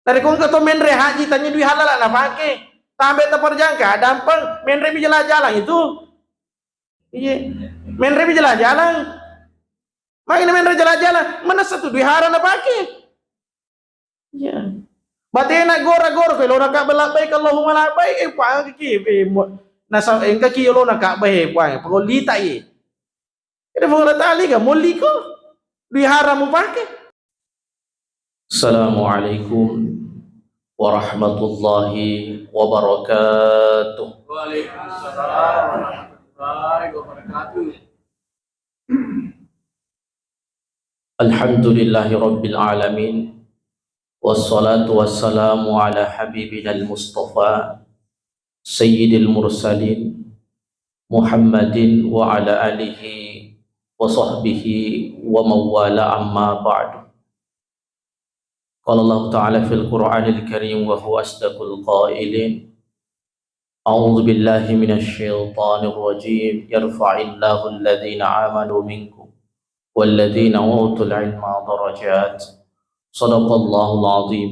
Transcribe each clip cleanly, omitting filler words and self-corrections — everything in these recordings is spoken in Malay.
Dari kong keto menre haji tanya duit halal nak pakai. Tambah tepar jangka dampang menre bi jalan-jalan itu. Iya. Menre bi jalan-jalan. Makin menre jalan-jalan, mana satu duit haram nak pakai. Iya. Batena gora-gora kalau nak belak baik Allahumma la baik pa ki nasa engka ki lo nak baik pa pengolita ye. Ada pengolah tali ka moli ko. Duit haram mo pakai. Assalamualaikum warahmatullahi wabarakatuh. Waalaikumsalam warahmatullahi wabarakatuh. Alhamdulillahi rabbil alamin. Wassalatu wassalamu ala habibina al-mustafa sayyidil mursalin Muhammadin wa ala alihi wa sahbihi wa mawala amma ba'du. Qala Allah Ta'ala fil Qur'anil Karim wa huwa asdaqul qailin. A'udzu billahi minasy syaithanir rajim. Yarfa'illahu alladhina amanu minkum walladhina utul ilma darajat. Shadaqallahul azim.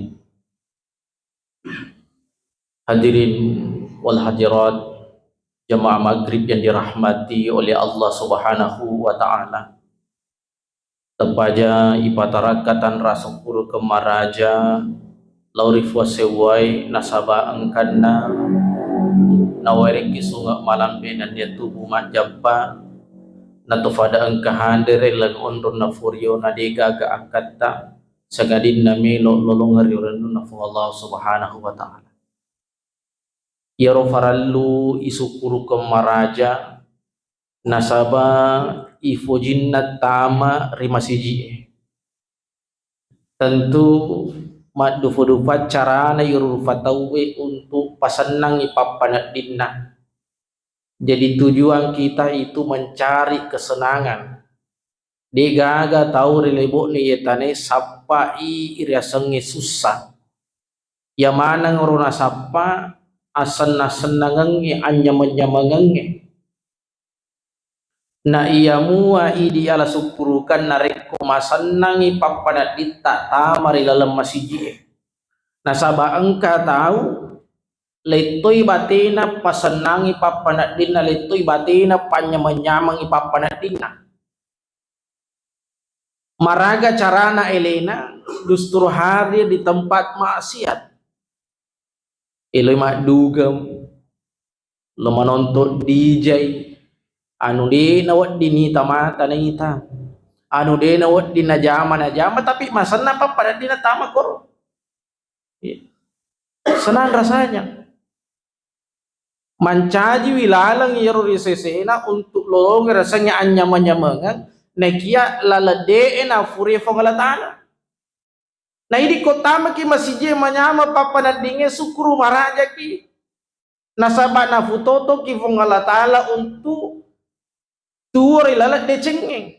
Hadirin wal hadirat jamaah maghrib yang dirahmati oleh Allah Subhanahu wa ta'ala. Tepaja ipatarakatan rasukuru kemaraja laurif wasewai nasaba angkana nawariki sunga malambe dan dia tubuh majappa natufada angkahandere lan ondon nafurio nadega ga angkata sagadin namelo lolongari uranu nafu Allah Subhanahu wa ta'ala. Yaro farallu isukuru kemaraja nasaba ifo jinnat tama rimasiji. Tentu madufudufat carana yurufatawe untuk pasanang ipapanat dinna. Jadi tujuan kita itu mencari kesenangan. Degaga tahu relebo ni yetane sapai iriasange susah. Ya mana ngorona sapa asan senangange anyamanyamangange. Na iya mua idi ala supurukan nareko masanangi papadat dita tamari dalam masiji. Nasaba engka tahu letoy batina pasanangi papadat dina letoy batina panyamanyamangi papadat dina. Maraga carana elena dustur hari di tempat maksiat. Eloy madugam lo menonton DJ. Anu de nawat dini tamata na ita, anu de nawat di najama tapi masana pa pada dina tama kor, senang rasanya. Mancaji wilalang yaro risesena untuk lolong rasanya anyaman-nyamangan, nekia lalade na furi fongalatana. Nah ini kota maki masije manyama papa nadinge sukuru maraja ki, nasaba na futoto ki fongalatala untuk tuori lalat decengeng.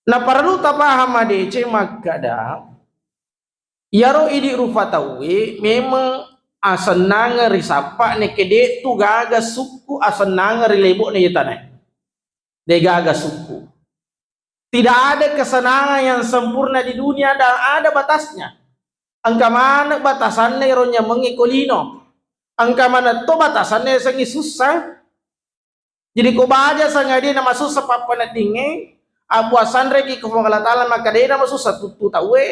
Na paralu tapaham adece magada yaro idi rufatawe memang asenanga risapa ne kede tu gaga suku asenanga rilebo ne yetane. De gaga suku. Tidak ada kesenangan yang sempurna di dunia dan ada batasnya. Angka mana batasannya ronya mengikolino. Angka mana to batasannya sangi susah. Jadi ko baja sangadi na masusa papana dinge abuasan reki ko ngalatala makade na masusa tutu tawe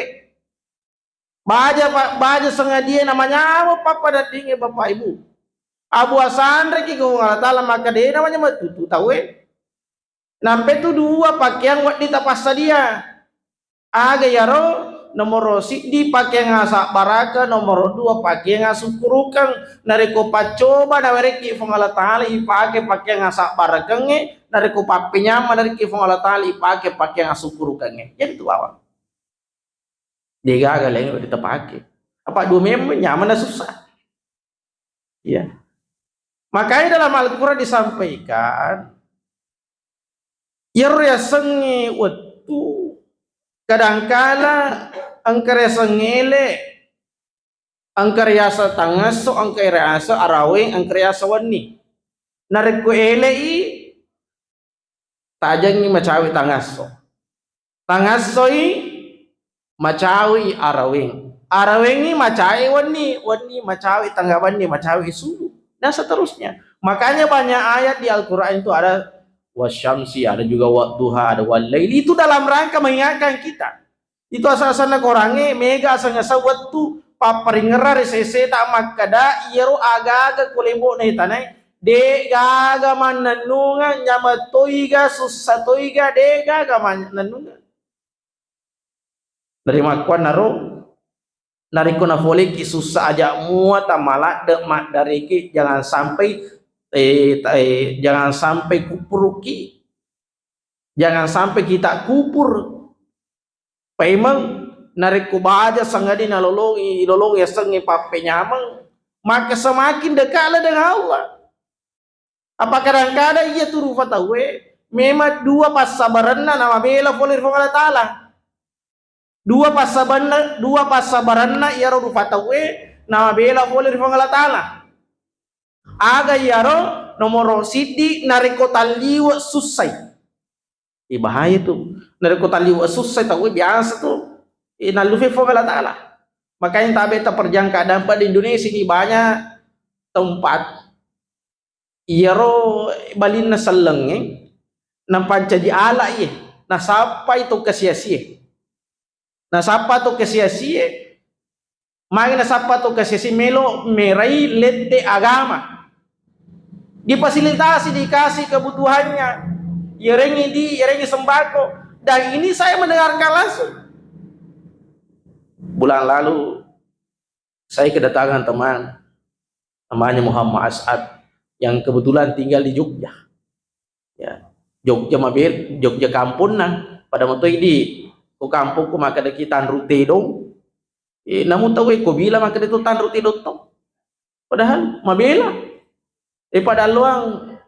baja sangadi namanya apa papana dinge bapak ibu abuasan reki ko ngalatala makade namanya matutu tawe nampe tu dua pakaian wat ditapasa dia aga yaro nomor di pakaian ngasa baraka nomor dua pakaian ngasukurukan nariko pacoba nawereki fongalatali ipake pakaian ngasa barakange nariko papinya nariki fongalatali ipake pakaian ngasukurukange jadi tu awak dia gagal lagi kita pakai apa dua memang nyaman dan susah ya makanya dalam Al-Quran disampaikan yaryasangi waktu kadangkala angkaresa ngele angkaryasa tangaso angkaryasa araweng angkaryasa wani nareku elei tajang ni macawi tangaso i macawi araweng Arawengi macai wani macawi tanggapan ni macawi subuh dan seterusnya. Makanya banyak ayat di Al-Qur'an itu ada wasyamsi, ada juga wadduha, ada walaili, itu dalam rangka mengingatkan kita. Itu asal-asalnya korange mega asalnya sawattu paparingera resese tak makada iero aga-aga kulebo na itanay de gaga man nanunga nyama toiga susah toiga de gaga man nanunga dari makuan naro nariko na fole ki susah aja muat malak de mak dari ki jangan sampai jangan sampai kupuruki, jangan sampai kita kupur. Paimang nariko baja sangadi na lolong ya sengi pape nyamang, maka semakin dekatlah dengan Allah. Apa kadang-kadang ia turu fatawe memang dua pasabaranna nama bela polir Allah Ta'ala. Dua pasabaranna ia ro fatawe nama bela polir Allah Ta'ala. Aga yaro nomor sidi nariko taliwa susai. Bahaya tuh. Nariko taliwa susai tahu biasa tuh. Nalufi Allah Ta'ala. Makanya tabe terperjangka dampak di Indonesia ini banyak tempat iaro balin na saleng nampan jadi ala ye. Nasapa itu kesia-sia. Nasapa itu kesia-sia. Mangin nasapa itu kesia-sia melo merai lete agama. Difasilitasi, dikasih kebutuhannya. Irengi sembako. Dan ini saya mendengarkan langsung. Bulan lalu saya kedatangan teman, namanya Muhammad As'ad yang kebetulan tinggal di Jogja. Ya, Jogja mabir, Jogja kampung nah. Pada waktu ini ku kampung ku maka kita rute dong. Namun tahu ko bila maka itu tan rute dong. Padahal mabela. Pada luang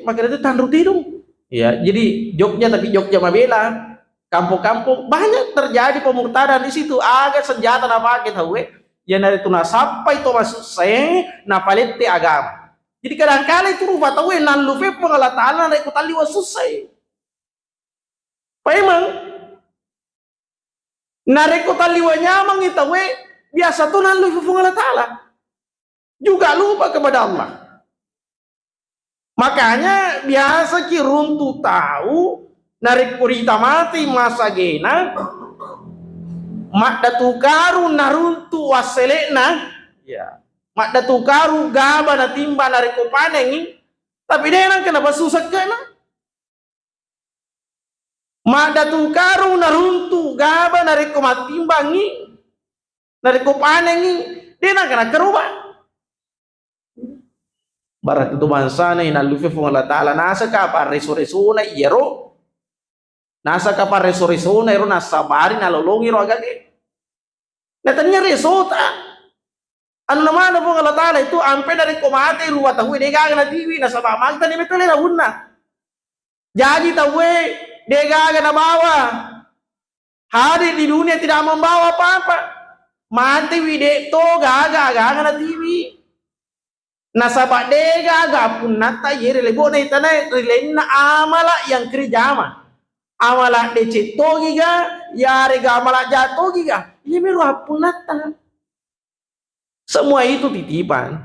maka itu tan rute dong. Ya, jadi Jogja tapi Jogja mabela, kampung-kampung banyak terjadi pemurtadan di situ. Agak senjata apa kita ya dari itu sampai itu masuk saya napalete agama. Jadi kadang-kadang itu rupa tahu nan lufe Allah Ta'ala na ikut tali wasusai. Paemang nareko tali nyamang itu biasa tuh nan lufe Allah Ta'ala. Juga lupa kepada Allah. Makanya biasa ki runtu tahu narik kurita mati masa gena mak datu karu naruntu waselena ya mak datu karu gaba na timba narik panengi tapi dia nang kenapa susah kena mak datu karu naruntu gaba narik matimbangi narik panengi dia nang kena kerubah. Barat itu bangsa na inalufi fung Allah Ta'ala nasa ka pa reso-reso na iyero nasa ka pa reso-reso na iro nasa bari na lolong iro agad natanya reso ta ano naman na fung Allah Ta'ala itu ampe dari kumate ruwa tahu dega na TV nasa mamagta ni metole na hunna jadi tahu dega na bawa hari di dunia tidak membawa apa-apa mati wide to gaga na TV nasabak dega gapun nata yere lebo na itana rilena amala yang kerjama amala de cetogi ga yare ga amala jatogi ga ini meru hapun nata semua itu titipan.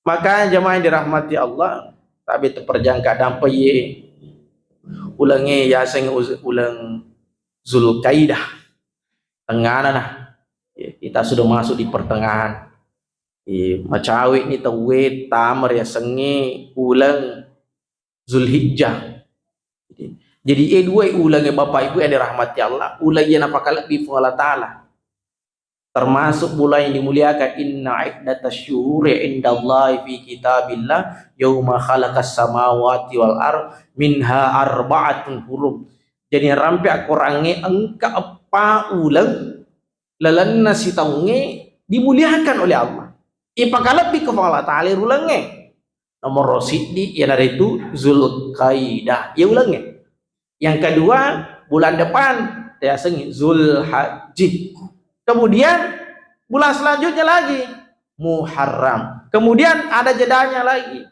Maka jemaah yang dirahmati Allah tapi terperjangka dampai ye ulangi ya sing ulang Zulkaidah tengah nah kita sudah masuk di pertengahan. Macawi ni tawe tamar ya sengi ulang Zulhijjah. Jadi dua ulang bapak ibu yang dirahmati Allah, ulang yang apa kala bi Allah Ta'ala. Termasuk bulan yang dimuliakan inna iddatash syuhuri indallahi fi kitabillah yauma khalaqas samawati wal ard minha arba'atun hurum. Jadi rampe akurange angka apa ulang lalanna sitaunge dimuliakan oleh Allah. Ipakalapi ke Allah Ta'ala ulangnya nomor rosidi yang ada itu Zulkaidah ya ulangnya. Yang kedua bulan depan ya sengi Zulhajji. Kemudian bulan selanjutnya lagi Muharram. Kemudian ada jedanya lagi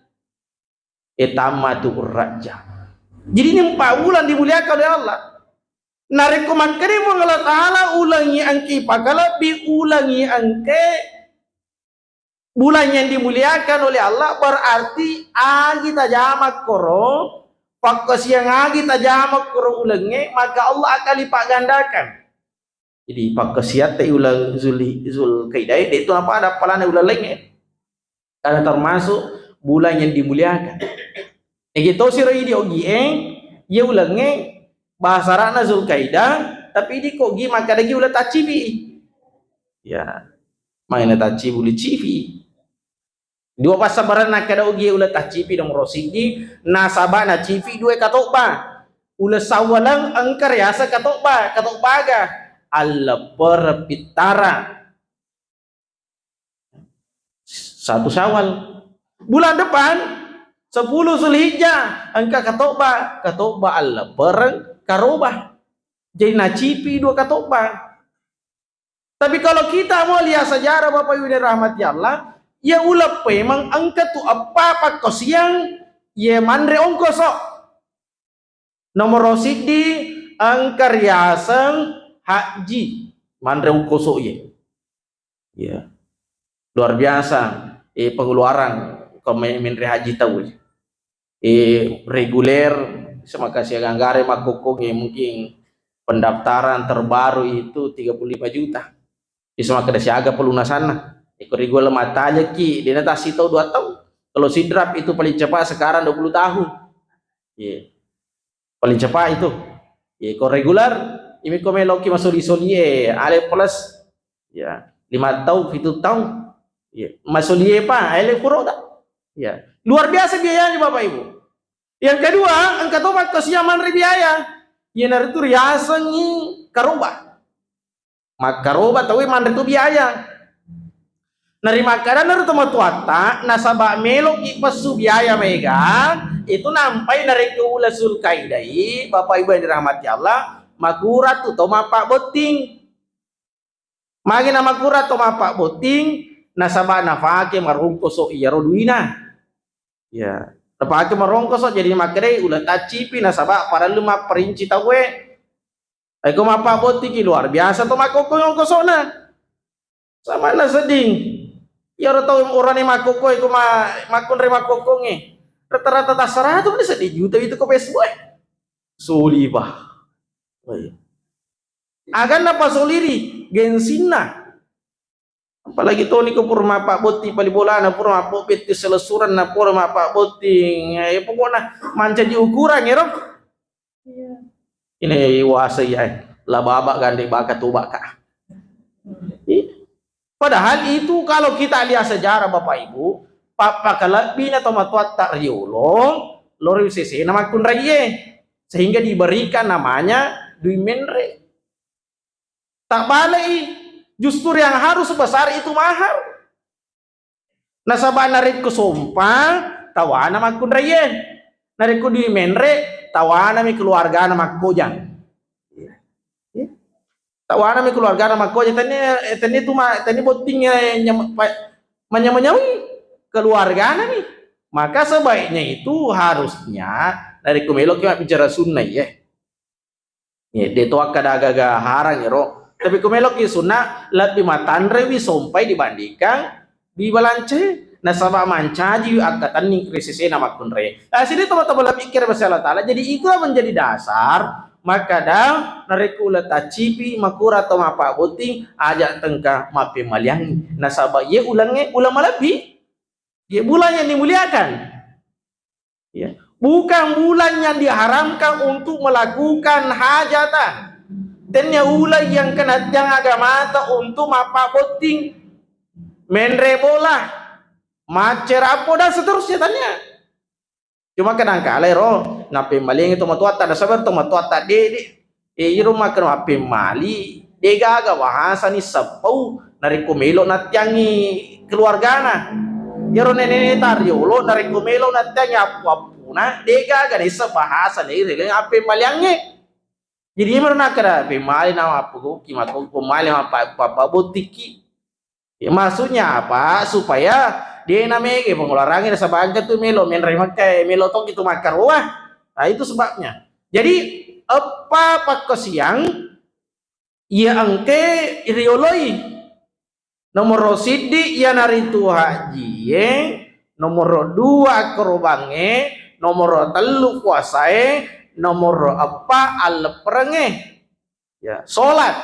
Etamatur Rajab. Jadi ini 4 bulan dimuliakan oleh Allah. Narik kumakari mo Allah Ta'ala ulangi angki pagalabi ulangi angke bulan yang dimuliakan oleh Allah berarti agi tajamak koro pakas yang agi tajamak koro ulangi maka Allah akan lipat gandakan. Jadi pakas siat ulang Zulkaidah itu apa ada palana ulang lainnya karena termasuk bulan yang dimuliakan. Gitu siro ini ogi ya ulangi bahasa rana Zulkaidah tapi di kogi maka lagi ulah tacibi ya main tacibi boleh cibi dua pasabaran nak kada ugi ulah tacibi dong rosigi nasabah na cibi dua katokba ulah sawalang angkar yasa katokba ga Allah perpitara 1 Syawal bulan depan 10 Zulhijjah angka katokba Allah pereng karubah jadi nacipi 2 katokba. Tapi kalau kita mau lihat sejarah Bapak Ibu rahmati Allah ya ulah memang angka tu apa kosiang ya mandre ongkoso nomor rosidi angka riasang haji mandre ongkoso ya luar biasa pengeluaran Kementerian Haji tahu reguler sama kasih ganggare makokong mungkin pendaftaran terbaru itu 35 juta bisa kada siaga pelunasan reguler mata aja ki dia nasi tahu 2 tahun kalau sidrap itu paling cepat sekarang 20 tahun paling cepat itu kalau reguler ini komeloki masuk isoli ale plus 5 tahun 7 tahun masuk pak ale puro luar biasa biayanya Bapak Ibu. Yang kedua, angka tomat kesiaman biaya. Yang itu riasannya karubah. Maka karubah tahu man itu biaya. Nari makanan naru tomat tuata, nasabak melok ipasu biaya mega, itu nampai nari keula Zulkaidah. Bapak Ibu yang dirahmati Allah, makurat tu tomat pak boting. Magi nama kurat tomat pak boting, nasabak nafake marungkoso iya roduina. Ya. Terpakai merongkos jadi makere ulah tacipi nasabak para 5 perinci tahu aku mapa botiki luar biasa tuh makoko yang kosona sama na seding ya tahu orang yang makoko aku makon rema kokonge rata-rata tasarah tuh bisa juta itu ke Facebook soli bah agan apa soliri gensina apalagi Tony ke purma Pak Boti palibola na purma popit ke selesuran na purma Pak Boti pokoknya manca di ukuran ya Rob ini wasa ya lababa gandeng baka tuba ka padahal itu kalau kita lihat sejarah Bapak Ibu papa kalabi na tomatuat tak riulong lori sisi nama kun raye sehingga diberikan namanya Dwi Menre tak balik justru yang harus sebesar itu mahal. Nasabah narik ke Sumpah, tawana makun rayen. Narik ke Dwi Menre, tawana mi keluarga nama kojang. Tawana mi keluarga nama kojang. Tani itu tani botingnya menyawi keluarga nami. Maka sebaiknya itu harusnya dari kumelok yang bicara sunnah ya. Dia tuh kada agak harang ya roh. Tapi kumelok ya sunnah lebih matandre wi sompai dibandingkan di balance nasabah mancaji akatan ning krisisnya nama kunre. Nah sini teman-teman lebih pikir Allah Ta'ala jadi itu menjadi dasar maka dah narekula tacipi makura atau mapa boting ajak tengkah mape maliangi nasabah ye ulangnya ulama lebih ye bulan yang dimuliakan ya bukan bulan yang diharamkan untuk melakukan hajatan. Dan ya ulah yang kena jangan agama untuk mapa boting menre bola macer apa dan seterusnya tanya cuma kadang-kala roh nape maling itu matuata ada sabar tu matuata de rumah kena ape mali de gaga bahasa ni sapau nari komelo natyangi keluargana ya ro nene tario lo nari komelo natyangi apa-apuna de gaga ni bahasa ni rele ape maliange. Jadi mana kira pemali nama apa kima pemali apa botiki ya, maksudnya apa supaya dia namanya pengeluarannya sabangka tuh melo menremak kayak melo tong itu makar wah nah itu sebabnya Jadi apa pakosiang ia angke irioloi nomor sidi ia naritu haji nomor 2 kerobange nomor 3 puasae nomor 4 alperenge ya sholat.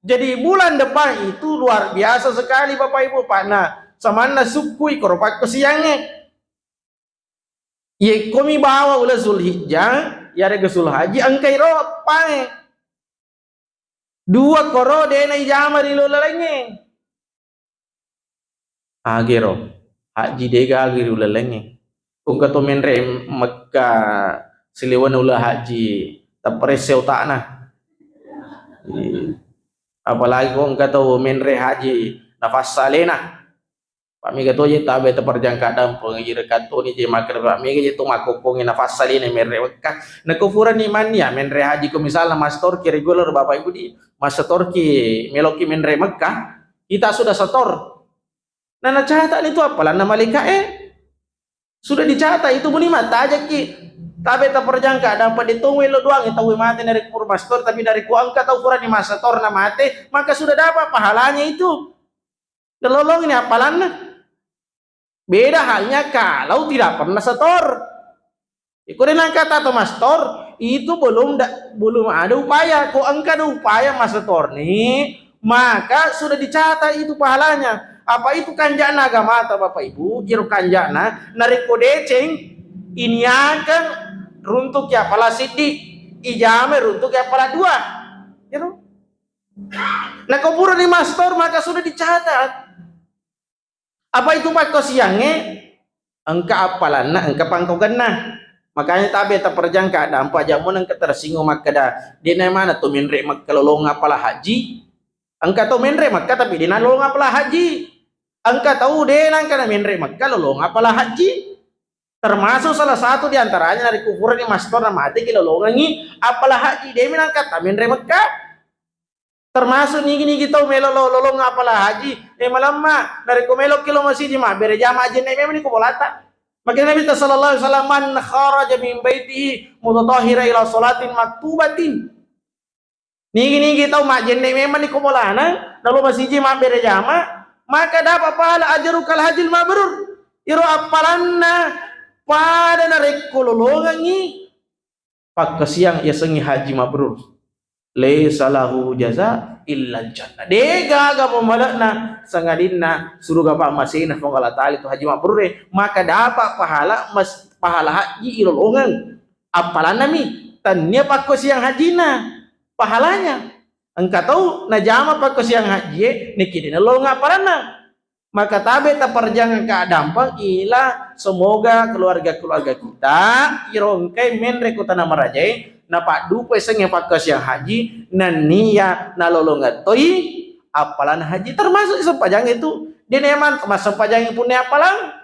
Jadi bulan depan itu luar biasa sekali Bapak Ibu Pak. Nah samana sukui koropak kesiangnya ye komi bawa ula Zulhijjah ya rega Zulhaji angkai ro pae 2 koro dena ijama di lulalenge agero haji dega agiru lalenge kung kato menre Mekah siliwan ulah haji tapreseu takna apalagi kung kato menre haji nafas salena Pak mi kato je tabe taperjangka dampung je kato ni je makar Pak mi je tu makokongin nafas salena menre Mekah na kufuran ni man ya menre haji ko misalnya mastor ki regular Bapak Ibu di mastor ki meloki menre Mekah kita sudah setor. Nah catat itu apalah nama lika sudah dicatat itu muni mata aja ki tabe tak perjangka dapat ditunggu lo doang itu mati dari kurmastor tapi dari kuangka atau kurang di masa tor na mate maka sudah dapat pahalanya itu kelolong ini apalan beda halnya kalau tidak pernah setor ikutin kata atau mastor itu belum ada upaya kok angka ada upaya mas setor nih maka sudah dicatat itu pahalanya. Apa itu kanjana agama atau Bapak Ibu jiru kanjana nariko deceng ini akan runtuk ya pala sidi ijame runtuk ya pala 2 jiru nah kubur di mastor maka sudah dicatat apa itu pakko siangnya angka apalana angka pangkogana makanya tabe tak perjangka ada empat jamun angka tersinggung maka dah dia mana tuh menre maka lolong apalah haji angka tuh menre maka tapi dia lolong apalah haji angka tahu deh nangka menre maka lolong apalah haji termasuk salah satu diantaranya dari kufuran yang mastor nama mati lolongangi apalah haji dia menangka menre maka termasuk nih kita lolong apalah haji malamma dari kumelo kilo masih di mah berjamaah aja nih memang ini kubolata makanya Nabi sallallahu alaihi wasallam man kharaja min baitihi mutatahhira ila salatin maktubatin nih kita mah aja nih memang ini kubolana lalu masih di mah berjamaah maka dapat pahala ajrukal hajil mabrur iro apalanna pada narek kololongangi pakasiang ya sengi haji mabrur laisa lahu jaza illa jannah dega ga pemalakna sangadinna surga Pak masina fongala tali itu haji mabrur maka dapat pahala haji ilolongan apalanna mi tanya pakasiang hajina pahalanya engkau tahu najama pak siang haji niki dina lo ngaparana maka tabe ta perjangan ka dampak ila semoga keluarga kita irongkai menre kutana marajai na pak dupe seng pak siang haji nan niya na lolonga toi apalan haji termasuk sepajang itu dina man mas sepajang punya apalang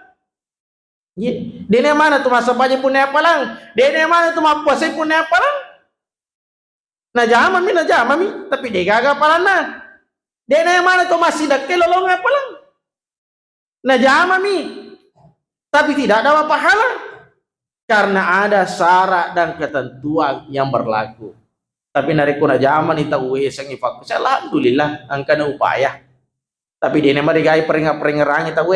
dina mana tu mas sepajang punya apalang dina mana tu mapuase punya apalang najama mi tapi dia gagal palana dia na mana tu masih dekke lolong apalang najama mi tapi tidak ada pahala karena ada syarat dan ketentuan yang berlaku tapi nariku najama ni tahu sengi fakus alhamdulillah angkana upaya tapi dia nama digai peringat-peringerang tahu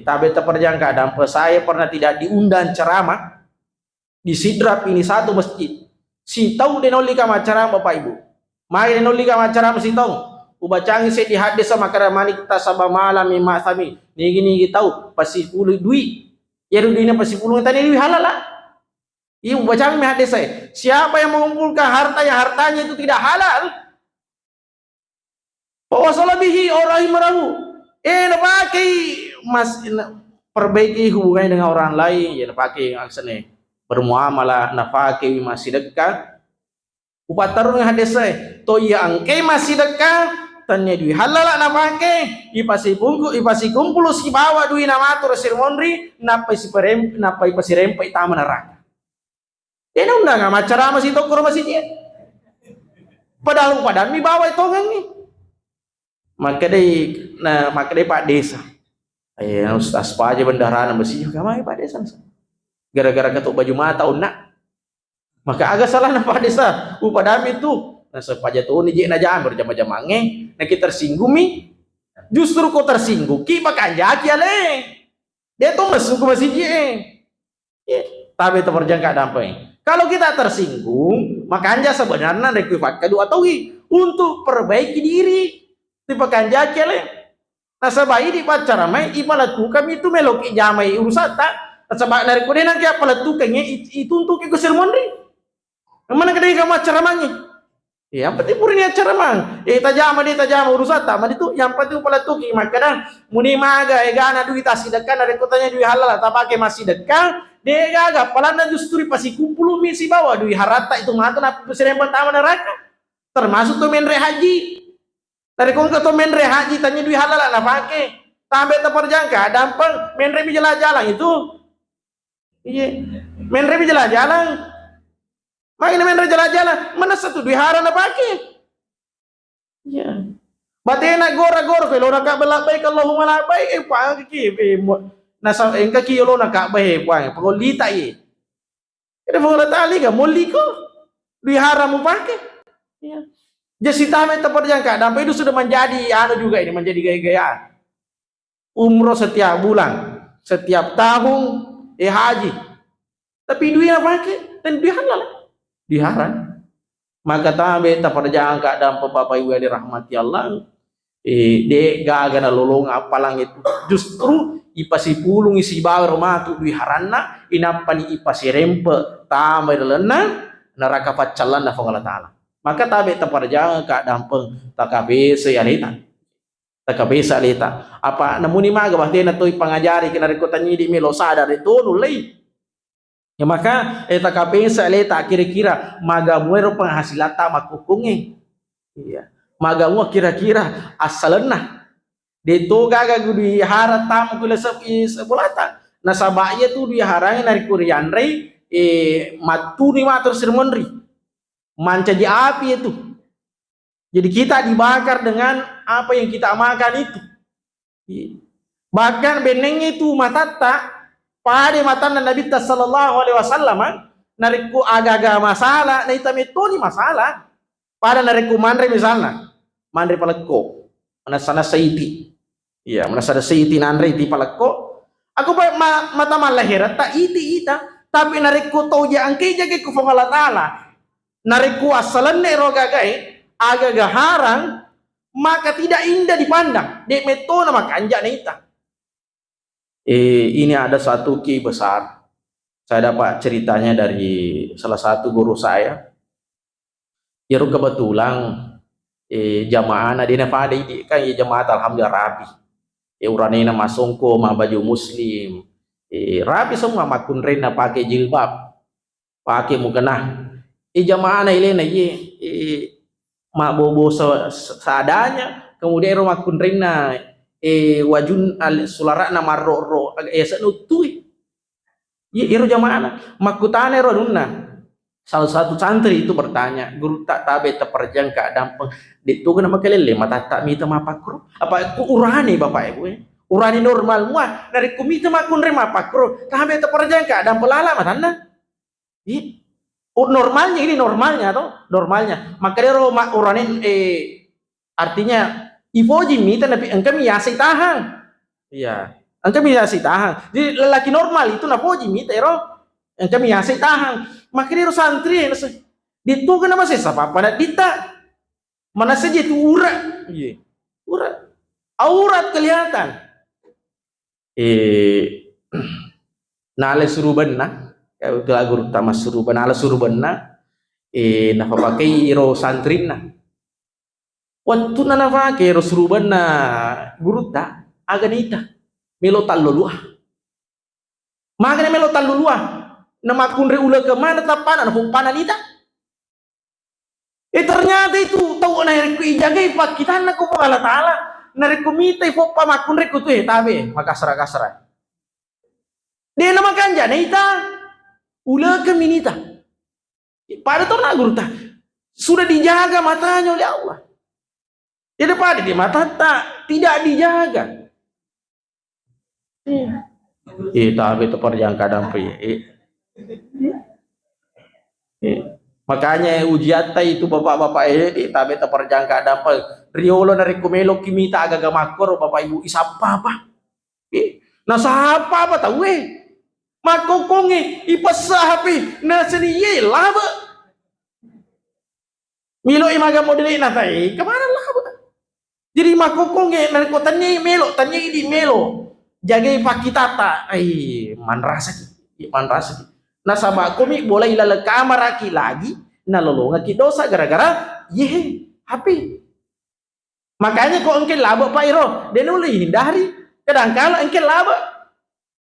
tapi terperjangka dan saya pernah tidak diundang ceramah di Sidrap ini satu masjid si tahu denoli ka macara Bapak Ibu mai denoli ka macara si tahu ubacangi se di hadis sama karamani kita sabah malam mimma sami ni gini tahu pasti puluh duit ya duitnya pasti puluh tadi duit halal lah iya ubacangi mi hadis saya siapa yang mengumpulkan harta yang hartanya itu tidak halal bahwa bihi orang merahu pakai mas perbaiki hubungannya dengan orang lain ya pakai aksane bermuamalah nafaki masih dekat upatarun hadis saya to ya angke masih dekat tanya duit halal nak pakai ipasi kumpul si bawa duit nama atur sermonri napa si rempai taman neraka dia undang nggak macara masih tokur masih dia padahal mi bawa itu ngi maka deh Pak Desa Ustaz Pak aja bendaharaan masih juga mai Pak Desa gara-gara ketuk baju mata unak Maka agak salah nampak desa. Padahal itu nah sepaja tuh ni na jam berjam-jam mange. Nah kita tersinggung mi. Justru kau tersinggung ki makan jaki ale. Dia tuh masuk ke masjid ya. Tapi itu berjangka dampai. Kalau kita tersinggung, makanya sebenarnya requivat kedua tahu untuk perbaiki diri. Tipe kanja kele. Nah sebaik di pacara mai ipalatu kami itu meloki jamai urusan tak. Sebab dari kode nanti apalatu kayaknya itu untuk ikut sermonri. Mana kedai kamu acara mangi? Yang penting purni acara mang. Tajam urusan tak. Man itu yang penting apalatu ki makanya muni maga egana duit asidekan dari kotanya duit halal tak pakai masih dekat. Dia gagal, palana justru pasti kumpul misi bawa duit harata itu mata na peseren pertama neraka. Termasuk tuh menre haji. Dari kong ke tuh menre haji tanya duit halal lah pakai. Sampai terperjangka dampang menre jalan-jalan itu. Iya. Menre jalan-jalan. Makanya menre jalan-jalan, mana satu duit haram lah pakai. Iya. Batena gora-gora kalau nak belak baik Allahumma la baik pak ki nasa engka ki yolo nak bahe puang pagolita ye ere mo tali ga molli ko di haram pakai ya jadi tame terperjangka dampai itu sudah menjadi anu juga ini menjadi gaya-gayaan umroh setiap bulan setiap tahun haji tapi duitnya pakai dan duit halal diharam maka tame terperjangka dan bapak ibu yang dirahmati Allah de gaga na lolong apalang itu justru ipasi pulung isi bawa rumah tu duit harana inapani ipasi rempe tamai lena neraka pacalan na fangala taala maka tabe taparja ka dampeng takabe sealita apa namuni maga bahte na toy pangajari kina rekotanyi di melo sadar itu nulai ya maka takabe sealita kira-kira maga muero penghasilata makukunge iya maga mu kira-kira asalna deto gaga gudi hara tam kula sebulata nasabaya tu di haranya nari kurianre matuni matur sermonri manca di api itu jadi kita dibakar dengan apa yang kita makan itu bahkan benengnya itu matata pada matan Nabi sallallahu alaihi wasallam nariku agaga masalah na hitam itu ni masalah pada nariku mandre misalnya mandre palekko mana sana saiti iya mana sana saiti nandre iti palekko aku pa mata malahirat ta iti ita tapi nariku tau ja angke jage ku fongala taala nariku asalan ne roga gai aga gaharang maka tidak indah dipandang dek metona maka anjak ita ini ada satu ki besar saya dapat ceritanya dari salah satu guru saya ya kebetulan jamaah na dina pada ini kan jamaah alhamdulillah rapi uranina masongko ma baju muslim rapi semua makun rena pakai jilbab pakai mukena jamaah na ilena ma bobo seadanya kemudian makun rena wajun al sulara na marro sanutui iro jamaah na makutane ro dunna salah satu santri itu bertanya guru tak tabe terperjang keadaan itu kenapa kelele mata tak mita mapakro apa urani bapak ibu urani normal muah dari kumita makun rema pakro tabe terperjang keadaan pelala matana normalnya ini normalnya atau normalnya maka dia urani artinya ifoji mita tapi engkau miasi tahan iya engkau miasi tahan jadi lelaki normal itu napoji mita engkau miasi tahan makanya santri itu kenapa sih apa pada kita mana saja itu urat aurat kelihatan nale surubanna kalau guru utama suruban nale surubanna nafa pakai iro santrina waktu nana pakai iro surubanna guru tak aganita melo taluluah makanya melo taluluah nama kunre ula ke mana tapanan pananita ternyata itu tahu nariku ijaga ipak kita nak ko Allah taala nariku mita ifo pa makunre ko tu tabe makasra dia nama kanja nita ula ke minita pada tu nak gurta sudah dijaga matanya oleh Allah jadi pada di mata tak tidak dijaga tabe tu perjang kadang pe Makanya ujian itu bapak-bapak ini tabe terperjangka dapat riolo dari kumelo kimita agaga makor bapak ibu isapa apa nah sapa apa tahu makokongi ipasah hapi na seniye laba milo imaga modeli na tai kemana lah ba jadi makokongi na ko tanya ini melo jagai pakitata ai man rasa na sabak komi boleh ilala kamar aki lagi na lolonga ki dosa gara-gara ye hapi makanya kok engke laba Pak Iro dia nuli hindari kadang-kala engke laba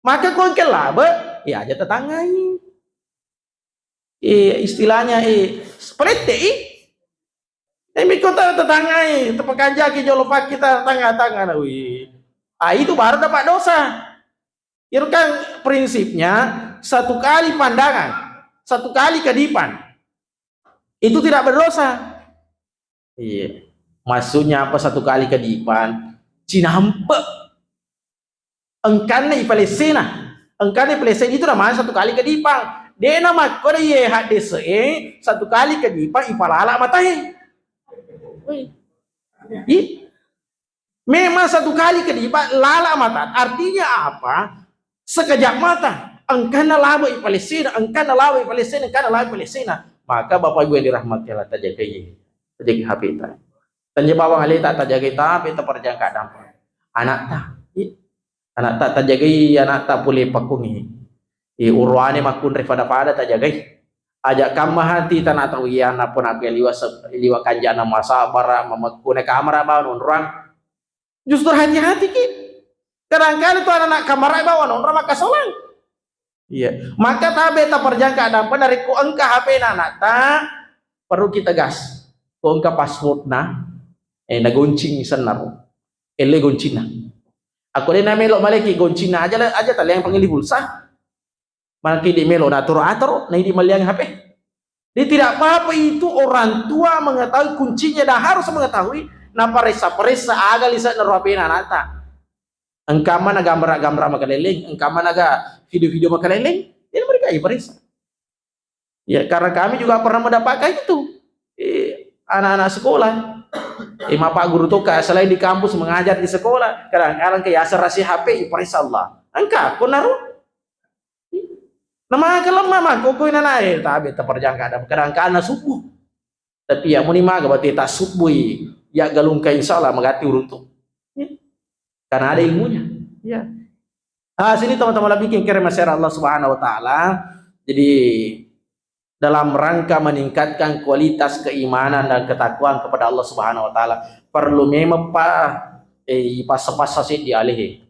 maka kok engke laba ya aja tetangai istilahnya seperti ini kota tetangai tepakan jaki jolopak kita tengah-tengah itu baru dapat dosa itu kan prinsipnya satu kali pandangan satu kali kedipan itu tidak berdosa maksudnya apa satu kali kedipan cinampe engkane Palestina itu namanya satu kali kedipan dia nama kore ye hadis satu kali kedipan ipalala matai memang satu kali kedipan lala mata artinya apa sekejap mata engkana lawa Palestina maka bapak ibu yang dirahmati Allah terjaga HP tanya bawang alita terjaga tapi terperjangka dampak anak tak terjaga anak tak boleh pakungi urwane makun pada terjaga ajak kamah hati tanah tahu ya napun aku liwa kanjana masa bara memakune kamera bawa orang justru hati-hati kadang-kadang itu anak kamera bawa orang maka solang maka tabe tak perjangka ada dari ku engka HP anak tak perlu kita gas ku engka password na goncing senar goncing na aku dia melo maleki goncing na aja tali yang panggil pulsa malaki di melo atur na di maliang HP dia tidak apa-apa itu orang tua mengetahui kuncinya dan harus mengetahui na paresa aga lisa na HP anak tak engka mana gambar makaleleng engka mana video-video makaleleng ini mereka ibaris karena kami juga pernah mendapatkan itu anak-anak sekolah pak guru toka selain di kampus mengajar di sekolah kadang-kadang ke asar rasi HP ibaris Allah engka pun naruh nama kelemah koko ina nae tabe terperjangka ada kadang-kadang subuh tapi ya muni maga berarti tak subuh ya galungka insyaallah megati uruntuk karena ada ilmunya sini teman-teman lebih bikin kirim masyarakat Allah Subhanahu Wa Taala jadi dalam rangka meningkatkan kualitas keimanan dan ketakwaan kepada Allah Subhanahu Wa Taala perlu memang pas di alih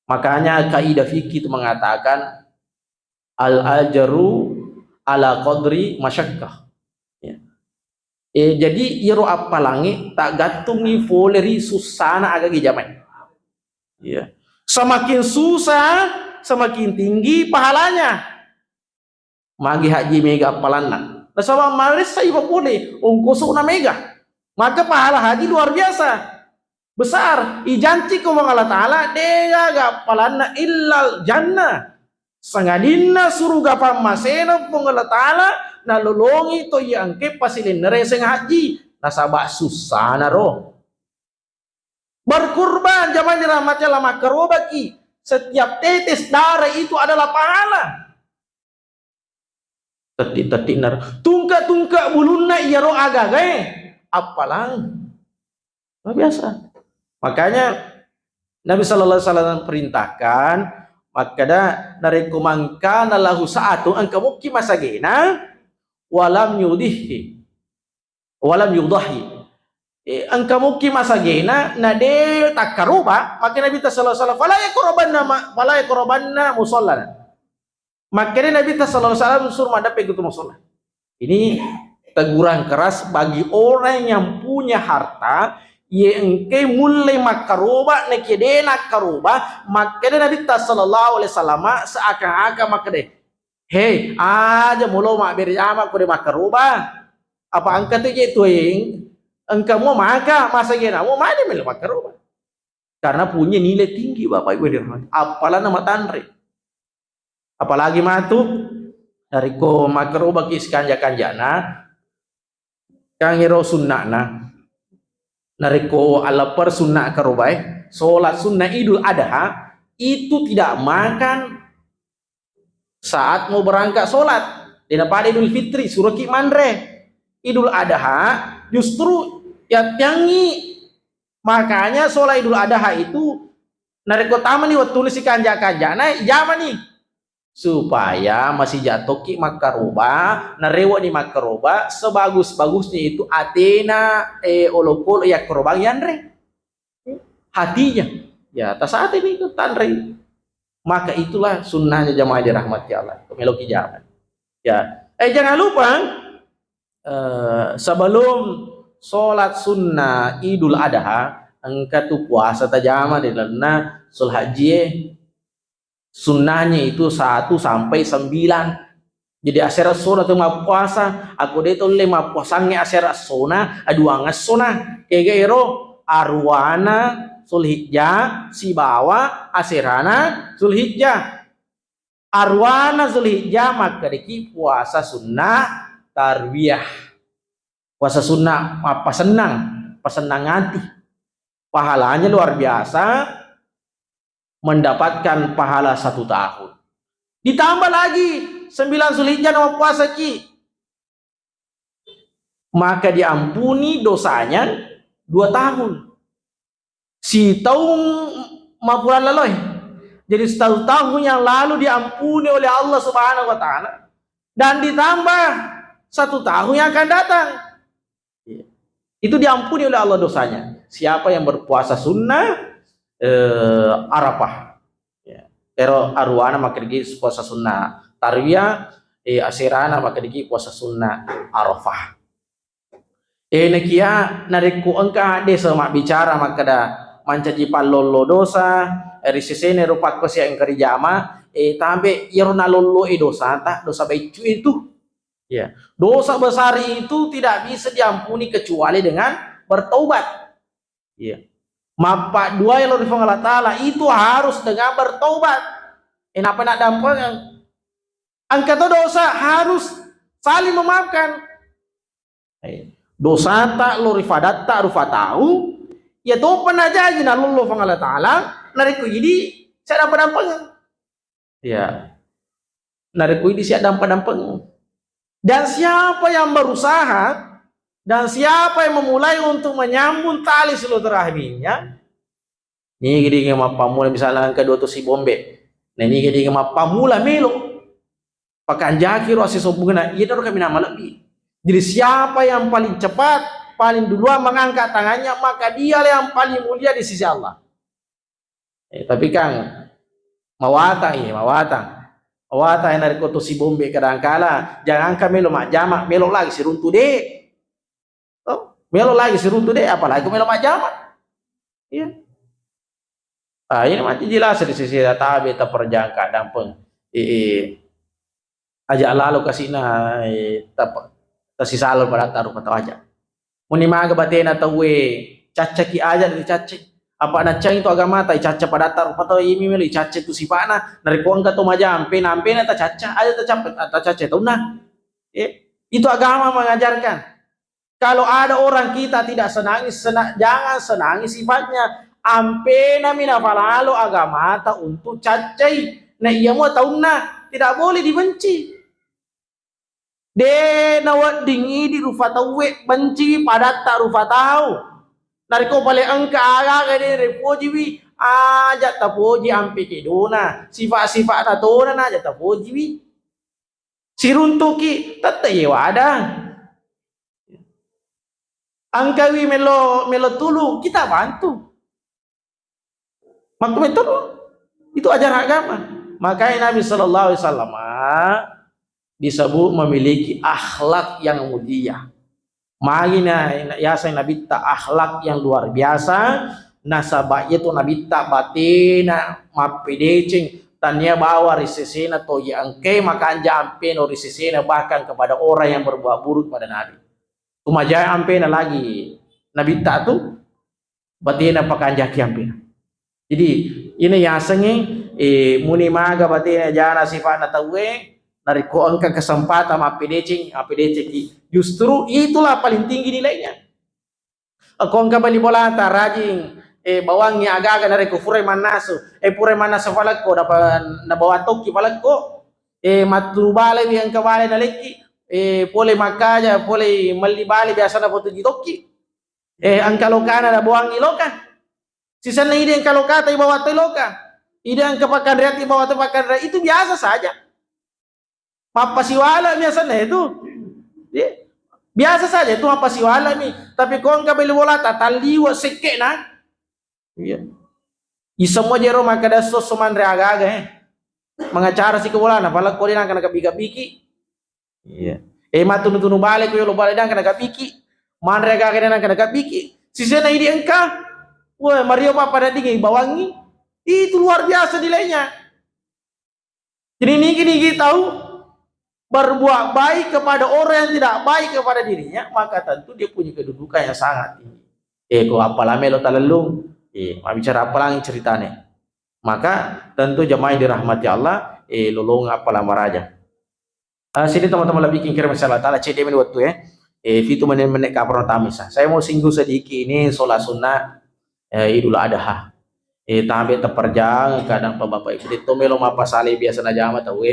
makanya kaidah fikih itu mengatakan al-ajru ala qadri masyakkah jadi iro apa langit tak gantungi foleri susana agak gijaman semakin susah semakin tinggi pahalanya magi haji mega apalana nah sama malis saya boleh ongkoso na mega maka pahala haji luar biasa besar ijanti ko Allah taala dega gapalana illal jannah sangadina suruga pamasena pong Allah taala nalolongi to yang ke pasilin nereseng haji nasaba susah na ro berkurban zaman dirahmatnya lama kerobaki setiap tetes darah itu adalah pahala tetik nar tungka bulunna iya ro agaga apalang luar biasa makanya Nabi sallallahu alaihi wasallam perintahkan makada dari kumangkana lahu saatu angka mukki masagena walam yudahi angka mukki masagena nade takaruba maka Nabi sallallahu alaihi wasallam fala yaqrabanna musallana maka Nabi sallallahu alaihi wasallam suruh madap ke musalla ini teguran keras bagi orang yang punya harta yang engke mulai makaruba nekede nakaruba maka Nabi sallallahu alaihi wasallam seakan-akan maka deh hei aja mulo mak berjama ko de makaruba apa angkat itu yang engkau mau maka masa gena mau mana mel makaruba karena punya nilai tinggi Bapak Ibu dirahmati apalah nama tanri apalagi matu dari ko makro bagi kanja-kanjana kangiro sunnahna nariko ala per sunnah karobai sholat sunnah Idul Adha itu tidak makan saat mau berangkat sholat. Dan pada Idul Fitri suruh ki mandre. Idul Adha justru ya tiangi, makanya sholat Idul Adha itu nariko taman nih waktu tulis kanja-kanjana jaman nih supaya masih jatuh ki makaroba narewa ni makaroba sebagus-bagusnya itu Athena olokol ya korobang yanre hatinya ya tas saat ini ke tanre, maka itulah sunnahnya jamaah dirahmati Allah meloki jaman ya. Jangan lupa sebelum sholat sunnah Idul Adha engkau tuh puasa tajama di lena sul haji sunnahnya itu 1 sampai 9. Jadi asera sona tuh ma puasa aku deh tuh 5 puasanya asera sona aduangas sona kegero arwana Zulhijjah si bawa aserana Zulhijjah arwana Zulhijjah maka deki puasa sunnah tarwiyah, puasa sunnah apa senang hati, pahalanya luar biasa, mendapatkan pahala 1 tahun. Ditambah lagi 9 Zulhijjah nama puasa ki, maka diampuni dosanya 2 tahun. Si tahun mapulan laloi, jadi 1 tahun yang lalu diampuni oleh Allah Subhanahu Wa Taala, dan ditambah 1 tahun yang akan datang itu diampuni oleh Allah dosanya. Siapa yang berpuasa sunnah Arafah ero arwana maka digi puasa sunnah tarwiyah asirana maka digi puasa sunnah Arafah. Nekia nariku engka desa mak bicara maka da mancaji pallolo dosa risesene rupa ko siang kerjama tambe yerona lollo dosa tak dosa baik itu ya. Dosa besar itu tidak bisa diampuni kecuali dengan bertaubat ya. Mapa dua yang Allah Allah Ta'ala itu harus dengan bertobat. Kenapa nak dampak angkat dosa harus saling memaafkan. Dosa tak lo rifadat tak rufa tahu ya to pernah jadi na Allah Allah Ta'ala nariku ini saya dampak ya nariku ini saya dampak dan siapa yang berusaha dan siapa yang memulai untuk menyambung tali silaturahminya, nih gini pamula misalnya angka 2 si bombe, nah ini gini pamula melo, pakai jaki rosi sobungna, iya dong kami nama lebih. Jadi siapa yang paling cepat, paling duluan mengangkat tangannya, maka dia yang paling mulia di sisi Allah. Tapi Kang, mawata yang dari koto si bombe kadangkala, jangan kami melo mak jamak, melo lagi si runtuh deh. Melo lagi seruntu deh, apalagi melo majama. Iya. Ini mati jelas di sisi data beta perjangka dampeng. Aja lalu kasih na tersisa lalu pada taruh kata aja. Muni maga batena tawe cacaki aja dari cacik. Apa na cang itu agama tai caca pada taruh kata ini meli cacik tu sifana dari kuang kata majam penampen ta caca aja ta capet ta caca tu nah. Itu agama mengajarkan. Kalau ada orang kita tidak senangis, jangan senangis sifatnya. Ampena mina falalo agama ta untuk cacai. Nah iya mau tahu nah tidak boleh dibenci. De nawat dingi di rufa tawe benci pada tak rufa tahu. Nariko paling angka aga de repoji wi aja tapoji ampe kedona. Sifat-sifat atona aja tapoji wi. Siruntuki tatai wadah. Angkawi melo tulu kita bantu. Makanya itu ajaran agama. Makanya Nabi Sallallahu Alaihi Wasallam disebut memiliki akhlak yang mulia. Magina ya saya Nabi tak akhlak yang luar biasa. Nasabah itu Nabi tak batina mapedecing tanya bawa risesena to yang ke maka anja ampen risesena bahkan kepada orang yang berbuat buruk pada Nabi. Umajaya ampena lagi Nabi tak tu batina pakanjaki ampena. Jadi ini yang sengi muni maga batina jana sifat na tawe nariko angka kesempatan APDC justru itulah paling tinggi nilainya. Ako angka bali bola ta rajing bawangi aga-aga nariko furai manaso furai manaso falako dapat na bawa toki falako matu bale yang kawale na leki pole makaja pole mali bale biasa na foto toki angka lokana na bawangi loka sisa na ide angka lokata ibawa to loka ide angka pakan reati bawa to pakan reati itu biasa saja. Mapasiwala biasa na itu. Biasa saja itu mapasiwala nih. Tapi kau angka beli bola tataliwa sekek na. Iya. Semua jero makada sosoman reagaga mengacara si kebola na pala kau dia nak kabiki. Iya. Matunu balik kau lo balik dan kena kabiki. Man reagaga dan kena kabiki. Sisa na ide angka. Wah, Mario papa dah tinggi bawangi. Itu luar biasa nilainya. Jadi ini tahu berbuat baik kepada orang yang tidak baik kepada dirinya, maka tentu dia punya kedudukan yang sangat tinggi. Kok apalah melo talalung, bicara apa lagi ceritanya. Maka tentu jemaah yang dirahmati Allah, lolong apalah maraja. Sini teman-teman lebih kingkir masalah taala cede men waktu fitu menek kapron tamisa. Saya mau singgung sedikit ini sholat sunnah Idul Adha. Tambe terperjang kadang bapak ibu itu melo mapa sale biasa na jama tahu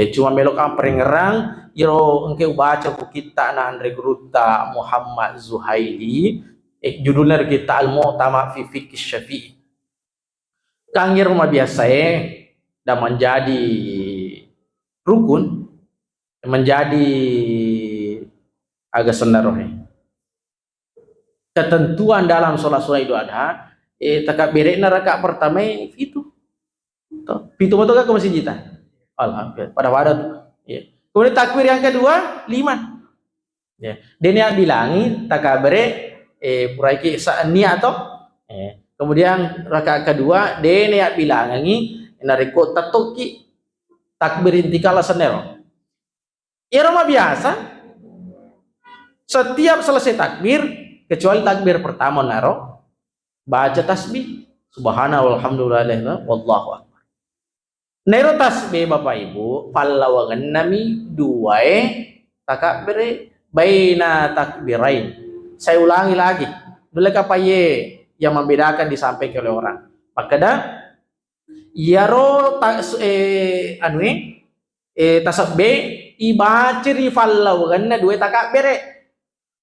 cuma melok ang peringerang iro engke baca ku kita na Andre Gruta Muhammad Zuhaili judulnya kita Al-Mu'tama fi Fiqh Syafi'i kang iro biasa dan menjadi rukun menjadi agak sendaroh ketentuan dalam sholat Idul Adha takabir na rakaat pertama itu betul ke masjid kita. Alhamdulillah pada wadah ya. Kemudian takbir yang kedua 5 ya. Dia bilangi takabire puraiki niat atau kemudian rakaat kedua dia bilangi nariko tatoki takbir intikala senero irama biasa setiap selesai takbir kecuali takbir pertama naro baca tasbih subhanallah walhamdulillah wallahu akbar. Nero tasbih Bapak Ibu, pallawangan nami dua takbir baina takbirain. Saya ulangi lagi. Dulu apa yang membedakan disampaikan oleh orang. Maka dah yaro tasbih ibaciri pallawangan dua takbir.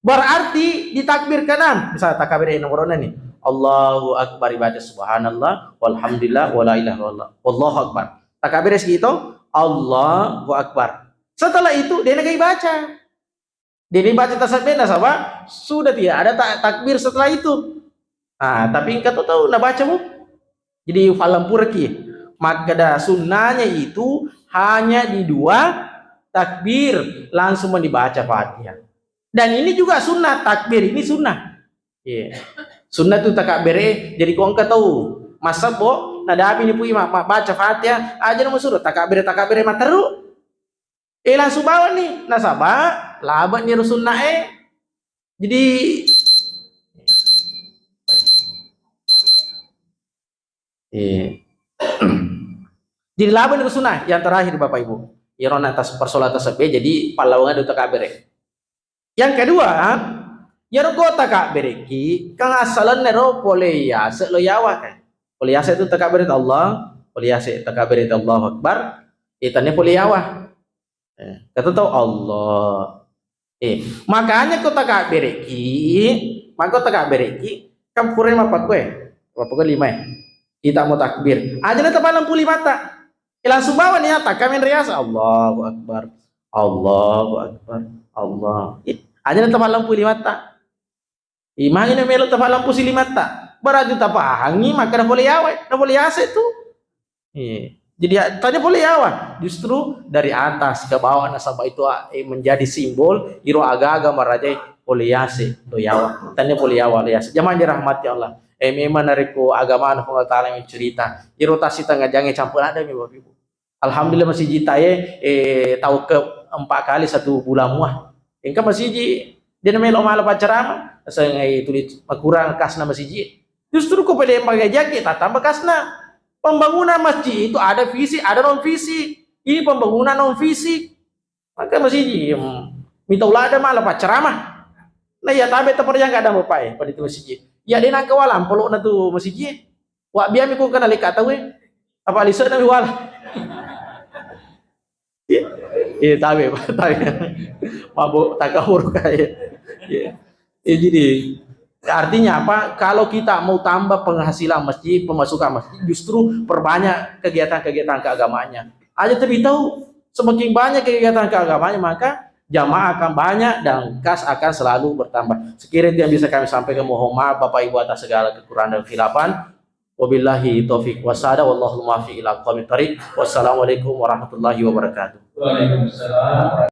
Berarti ditakbir kanan. Misal takbir nomor nih. Allahu akbar ibadah subhanallah walhamdulillah wala ilaha illallah wallahu akbar. Takbir segitu Allahu akbar. Setelah itu dia lagi baca. Dia baca tasbih nasabah sudah tidak ada takbir setelah itu. Tapi engkau tahu nak baca bu. Jadi falampur ki. Maka dah sunnahnya itu hanya di 2 takbir langsung dibaca Fatihah. Dan ini juga sunnah takbir ini sunnah. Sunnah tu takbir jadi kau engkau tahu masa bo nada api ni pui baca Fatihah aja nomor suruh takbir materu langsung bawa nih nasabah labat ni sunnah jadi jadi labat ni sunnah yang terakhir Bapak Ibu iron atas persolatan tasbih jadi palawangan do takbir yang kedua yaro kota takbir ki kang asalan nero pole ya seloyawa kan Poliasa itu takbir Allah, poliasa takbir Allahu Akbar, itane poliawa. Kata tahu Allah. Makanya kau takbir maka takbir kan pure apa kue? Apa kue 5 Kita mau takbir. Aja na tapalan puli mata. Langsung bawa nih takamin rias Allahu Akbar. Allahu Akbar. Allah. Aja na tapalan puli mata. Imangin na melo tapalan pusi 5 mata. Berarti tak pahangi maka dah boleh awet, dah boleh aset tu. Jadi tadi boleh awet. Justru dari atas ke bawah nasabah itu menjadi simbol iro aga-aga marajai boleh aset do yawa. Tanya boleh awet aset. Jangan dirahmati Allah. Memang nariku agama Allah Taala yang cerita. Iro tasi tengah jangan campur ada Bapak Ibu. Alhamdulillah masih jita tahu ke 4 kali 1 bulan muah. Engkau masih dia namanya malah pacaran. Saya tulis kurang kasna masih Justru kepada yang pakai jaket, tambah kasna. Pembangunan masjid itu ada visi, ada non visi. Ini pembangunan non fisik. Maka masih minta ulada malah pak ceramah. Nah ya tabe yang gak ada bapak pada itu masjid. Ya dia nak kawalan peluk na tu masjid. Wak biar mikun kana leka tahu apa lisa na wala. Iya tabe tabe. Mabuk takahur kayak. Jadi artinya apa? Kalau kita mau tambah penghasilan masjid, pemasukan masjid, justru perbanyak kegiatan-kegiatan keagamaannya. Aja tapi tahu semakin banyak kegiatan keagamaannya maka jamaah akan banyak dan kas akan selalu bertambah. Sekiranya yang bisa kami sampaikan, mohon maaf Bapak Ibu atas segala kekurangan dan khilafan. Wabillahi taufiq wasada wallahu muwaffiq ila aqwamit thariq. Wassalamualaikum warahmatullahi wabarakatuh. Waalaikumsalam.